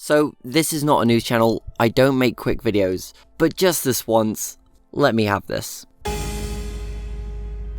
So this is not a news channel, I don't make quick videos, but just this once, let me have this.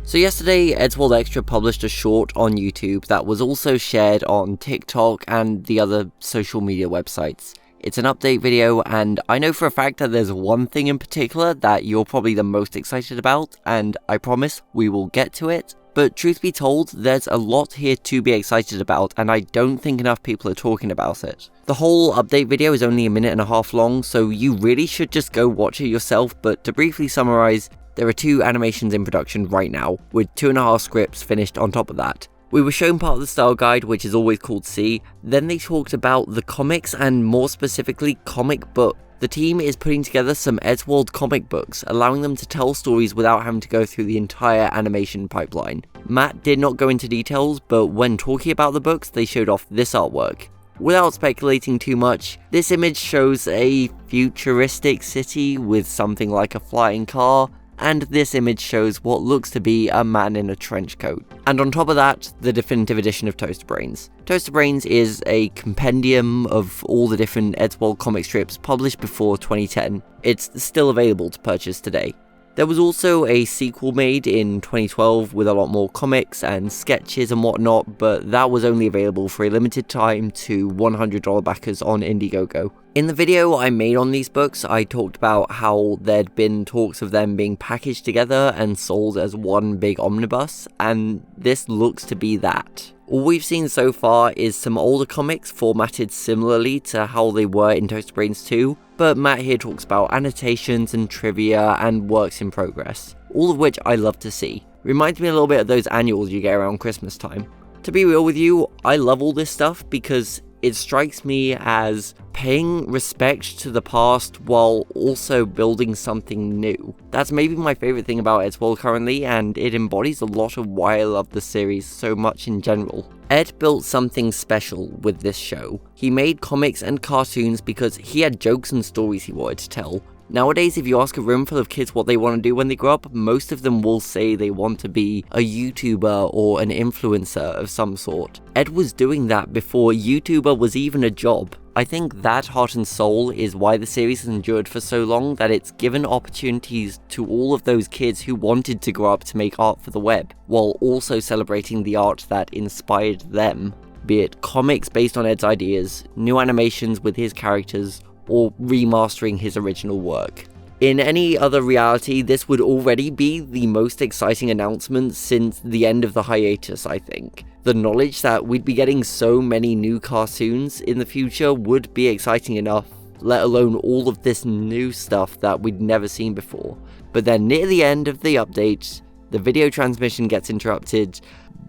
So yesterday, Eddsworld Extra published a short on YouTube that was also shared on TikTok and the other social media websites. It's an update video, and I know for a fact that there's one thing in particular that you're probably the most excited about, and I promise we will get to it. But truth be told, there's a lot here to be excited about, and I don't think enough people are talking about it. The whole update video is only a minute and a half long, so you really should just go watch it yourself, but to briefly summarize, there are 2 animations in production right now, with 2.5 scripts finished on top of that. We were shown part of the style guide, which is always called C, then they talked about the comics and more specifically comic book. The team is putting together some Eddsworld comic books, allowing them to tell stories without having to go through the entire animation pipeline. Matt did not go into details, but when talking about the books, they showed off this artwork. Without speculating too much, this image shows a futuristic city with something like a flying car, and this image shows what looks to be a man in a trench coat. And on top of that, the definitive edition of Toaster Brains. Toaster Brains is a compendium of all the different Eddsworld comic strips published before 2010. It's still available to purchase today. There was also a sequel made in 2012 with a lot more comics and sketches and whatnot, but that was only available for a limited time to $100 backers on Indiegogo. In the video I made on these books, I talked about how there'd been talks of them being packaged together and sold as one big omnibus, and this looks to be that. All we've seen so far is some older comics formatted similarly to how they were in Toaster Brains 2, but Matt here talks about annotations and trivia and works in progress, all of which I love to see. Reminds me a little bit of those annuals you get around Christmas time. To be real with you, I love all this stuff because it strikes me as paying respect to the past while also building something new. That's maybe my favourite thing about Eddsworld currently, and it embodies a lot of why I love the series so much in general. Ed built something special with this show. He made comics and cartoons because he had jokes and stories he wanted to tell. Nowadays, if you ask a room full of kids what they want to do when they grow up, most of them will say they want to be a YouTuber or an influencer of some sort. Ed was doing that before YouTuber was even a job. I think that heart and soul is why the series has endured for so long, that it's given opportunities to all of those kids who wanted to grow up to make art for the web, while also celebrating the art that inspired them. Be it comics based on Ed's ideas, new animations with his characters, or remastering his original work. In any other reality, this would already be the most exciting announcement since the end of the hiatus, I think. The knowledge that we'd be getting so many new cartoons in the future would be exciting enough, let alone all of this new stuff that we'd never seen before. But then near the end of the update, the video transmission gets interrupted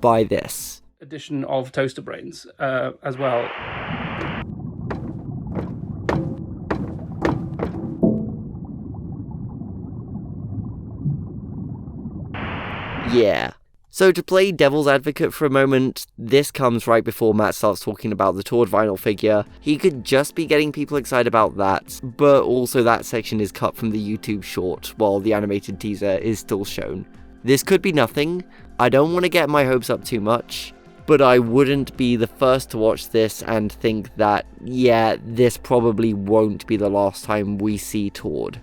by this. Edition of Toaster Brains as well. Yeah. So to play devil's advocate for a moment, this comes right before Matt starts talking about the Tord vinyl figure. He could just be getting people excited about that, but also that section is cut from the YouTube short, while the animated teaser is still shown. This could be nothing. I don't want to get my hopes up too much, but I wouldn't be the first to watch this and think that, yeah, this probably won't be the last time we see Tord.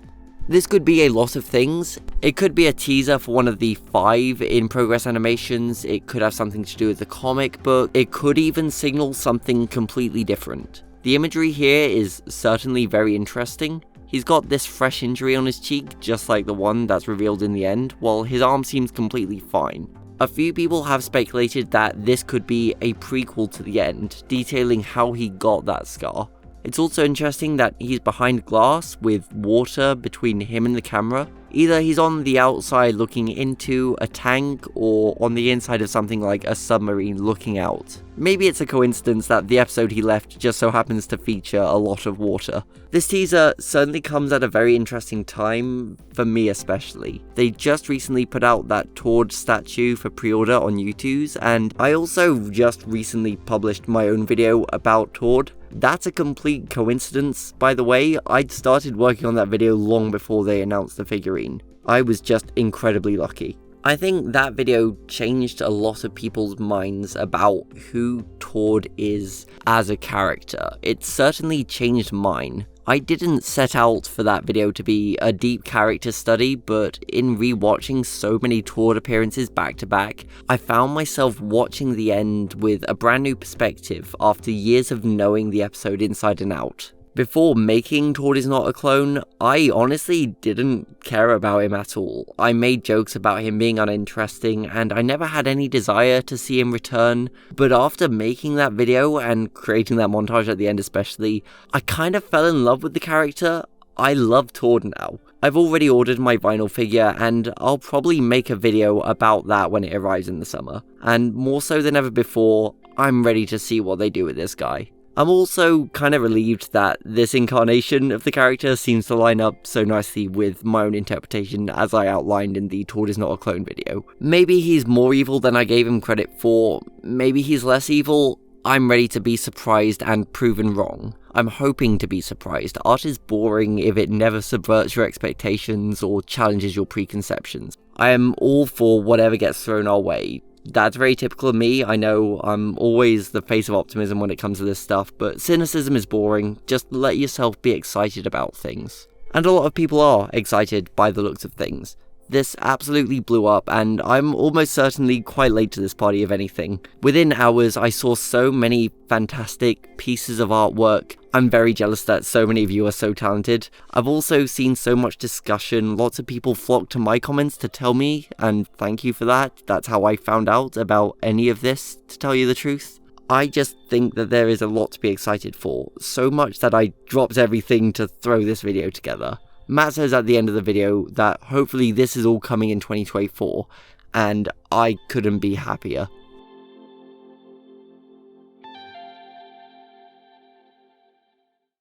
This could be a lot of things. It could be a teaser for one of the 5 in-progress animations, it could have something to do with the comic book, it could even signal something completely different. The imagery here is certainly very interesting. He's got this fresh injury on his cheek, just like the one that's revealed in the end, while his arm seems completely fine. A few people have speculated that this could be a prequel to the end, detailing how he got that scar. It's also interesting that he's behind glass with water between him and the camera. Either he's on the outside looking into a tank or on the inside of something like a submarine looking out. Maybe it's a coincidence that the episode he left just so happens to feature a lot of water. This teaser certainly comes at a very interesting time, for me especially. They just recently put out that Tord statue for pre-order on YouTube's, and I also just recently published my own video about Tord. That's a complete coincidence, by the way. I'd started working on that video long before they announced the figurine. I was just incredibly lucky. I think that video changed a lot of people's minds about who Tord is as a character. It certainly changed mine. I didn't set out for that video to be a deep character study, but in rewatching so many Tord appearances back to back, I found myself watching the end with a brand new perspective after years of knowing the episode inside and out. Before making Tord is not a clone, I honestly didn't care about him at all. I made jokes about him being uninteresting, and I never had any desire to see him return, but after making that video and creating that montage at the end especially, I kind of fell in love with the character. I love Tord now. I've already ordered my vinyl figure, and I'll probably make a video about that when it arrives in the summer. And more so than ever before, I'm ready to see what they do with this guy. I'm also kind of relieved that this incarnation of the character seems to line up so nicely with my own interpretation as I outlined in the Tord is not a clone video. Maybe he's more evil than I gave him credit for, maybe he's less evil. I'm ready to be surprised and proven wrong. I'm hoping to be surprised. Art is boring if it never subverts your expectations or challenges your preconceptions. I am all for whatever gets thrown our way. That's very typical of me. I know I'm always the face of optimism when it comes to this stuff, but cynicism is boring. Just let yourself be excited about things. And a lot of people are excited by the looks of things. This absolutely blew up, and I'm almost certainly quite late to this party if anything. Within hours, I saw so many fantastic pieces of artwork. I'm very jealous that so many of you are so talented. I've also seen so much discussion. Lots of people flocked to my comments to tell me, and thank you for that. That's how I found out about any of this, to tell you the truth. I just think that there is a lot to be excited for, so much that I dropped everything to throw this video together. Matt says at the end of the video that hopefully this is all coming in 2024, and I couldn't be happier.